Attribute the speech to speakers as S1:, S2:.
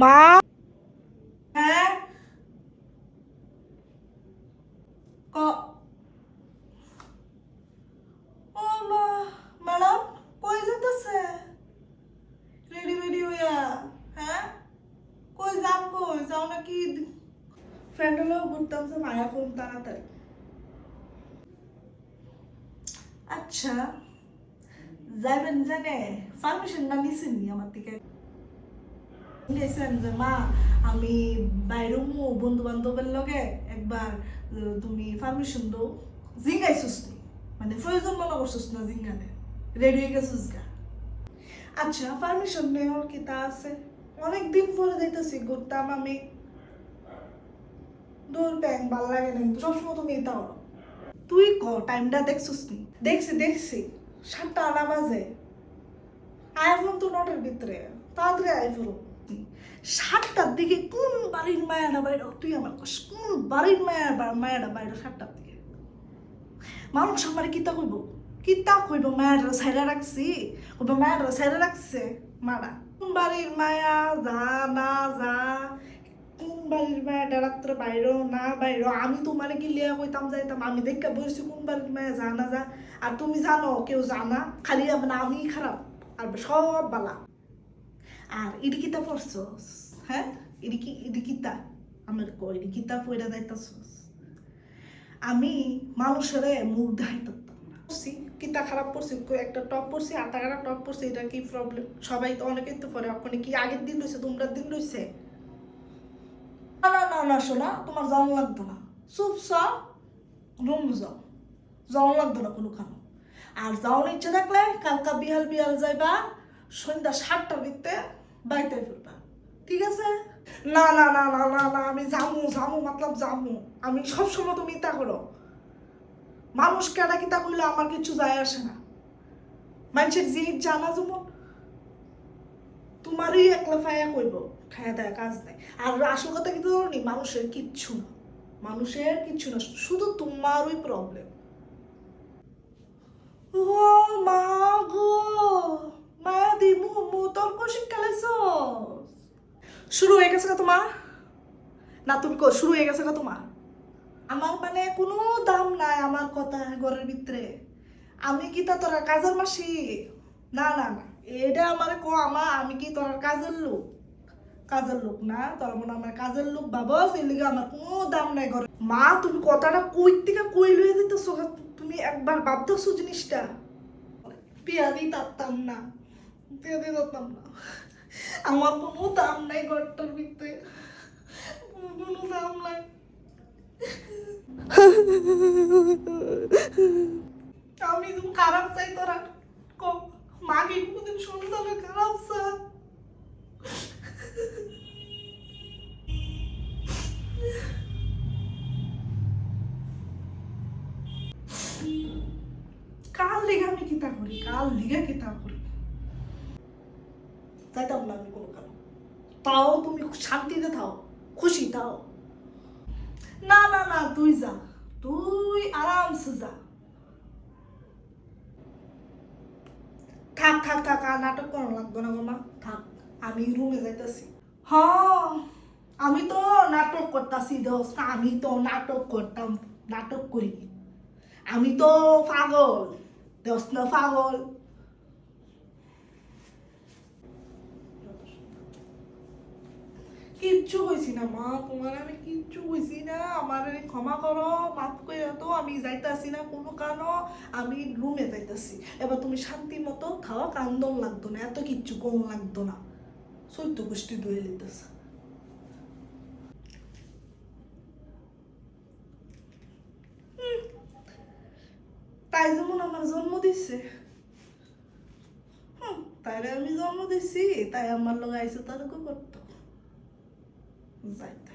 S1: মা। হ্যাঁ ক ও মা, ম্যাডাম কই যেতেছে? রেডি রেডি হইয়া? হ্যাঁ কই যান, কই যাও নাকি? ফ্রেন্ড হলেও ঘুরতাম যে মায়া ফোন তাড়াতাড়ি। আচ্ছা যাইবেন জানে পারমিশন না নিছেন আমার থেকে? গেছেন যে মা আমি বাইরমু বন্ধু বান্ধবের লগে একবার, তুমি পারমিশন দাও। জিঙ্গাইছিস নি, মানে প্রয়োজন মনে করছিস না জিঙ্গানে? রেডি হয়ে গেছিস গা? আচ্ছা পারমিশন নেওয়ার কি তা আছে? অনেকদিন পরে যাইতেছি ঘুরতাম আমি। দূর ব্যাং ভাল লাগে না, কিন্তু সবসময় তুমি এটা করো। তুই ক টাইমটা দেখছিস নি? দেখছি দেখছি, 7টা বাজে। আইফোন তো নটের ভিতরে, তাড়াতাড়ি আইফোন। 7টার দিকে কোন বাড়ির মায়াটা বাইরে? তুই আমার কোন বাড়ির মায়াটা বাইরে 7টার দিকে? মানুষ আমার কিতা কইব? কিতা কইব? মায়াটা সাইরা রাখছি, কইব মায়াটা সাইরা রাখছে মারা। কোন বাড়ির মায়া যা না যা, কোন বাড়ির মায়াটা রাত্রে বাইরো না বাইরো, আমি তোমার কি লিয়া কইতাম যাইতাম? আমি দেখা বলছি কোন বাড়ির মায়া যা না যা। আর তুমি জানো কেউ জানা, খালি মানে আমি খারাপ আর সব বালা। আর ইডি কিতা পড়ছস? হ্যাঁ ইডি কিতা আমার কই, ইডি কিতা পইরা যাইতাছস? আমি মানুষের মুখ দেখাইতাম না। পড়ছি কিতা খারাপ পড়ছি? একটা টপ পড়ছি, আটাগাড়া টপ পড়ছি, এটা কি প্রবলেম? সবাই তো অনেকেই তো পরে। ওখানে কি আগের দিন রয়েছে, তোমরা দিন রয়েছে? না না না না শোনা, তোমার যাওয়া লাগতো না। চুপচাপ রুম যাও, যাওয়া লাগতো না কোনো খানো। আর যাওয়ার ইচ্ছে থাকলে কালকা বিহাল বিহাল যাইবা, সন্ধ্যা 7টার ভিতরে বাইতে ফিরবা, ঠিক আছে? না না না না না না, আমি জামু জামু মতলব জামু। আমি সবসময় তুমি তা করো। মানুষ কেডা কিতা কইলে আমার কিছু যায় আসে না। মানুষের যে জানা যেমন তোমারই একলা ফায়া কইব, খায়া দেয়া কাজ নাই। আর আসল কথা কিন্তু জানি, মানুষের কিচ্ছু না, মানুষের কিচ্ছু না, শুধু তোমারই প্রবলেম। ও মা গো, মায়া দি মুহু তর্ক শিক্ষালাইছ? শুরু হয়ে গেছে না তোমার? না তুমি কো শুরু হয়ে গেছে না তোমার? আমার মানে কোনো দাম নাই আমার কথা ঘরের ভিতরে? আমি কি তা তোরা কাজের মাসি? না না না, এটা আমার কো আমা, আমি কি তোর কাজের লোক? কাজের লোক না, তোর মনে আমার কাজের লোক ভাবস, এর লিগে আমার কোনো দাম নাই ঘরে। মা তুমি কথাটা কই থেকে কই লইয়া দিতেছো? তুমি একবার ভাবতেছো জিনিসটা? পেয়াদি তারতাম না, পেয়াদি তারতাম না। আমার কোনো দাম নাই ঘরটার ভিতরে, কোনো দাম নাই। আমি তুমি খারাপ চাই তোরা কম, মাকে কোনদিন শুনতে খারাপ চা। কাল লিগা আমি কিতা করি, কাল লিগা কিতা করি? যাইতাম না আমি কোনো কারণ। তাও তুমি শান্তিতে থাও, খুশি থাও। না না না, তুই যা, তুই আরামসে যা। থাক থাক থাক, আর নাটক করা লাগবে না মামা, থাক। আমি রুমে যাইতেছি। হ্যাঁ আমি তো নাটক করতাছি দোস্ত, আমি তো নাটক করতাম, নাটক করি। আমি তো পাগল দোস্ত, না পাগল। কিচ্ছু কইছি না মা, তোমার আমি কিচ্ছু কইছি না, আমার ক্ষমা করো, মাফ করে তো। আমি যাইতাছি না কোনো কারণ, আমি রুমে যাইতাছি। এবার তুমি শান্তি মতো খাওয়া, কান্দন লাগতো না, এত কিচ্ছু কম লাগতো না। চৈত্য গোষ্ঠী ধুয়ে লিতেছে। তাই যেমন আমার জন্ম দিচ্ছে, তাইলে আমি জন্ম দিছি, তাই আমার লোক আইসে তার করতো যাইতে।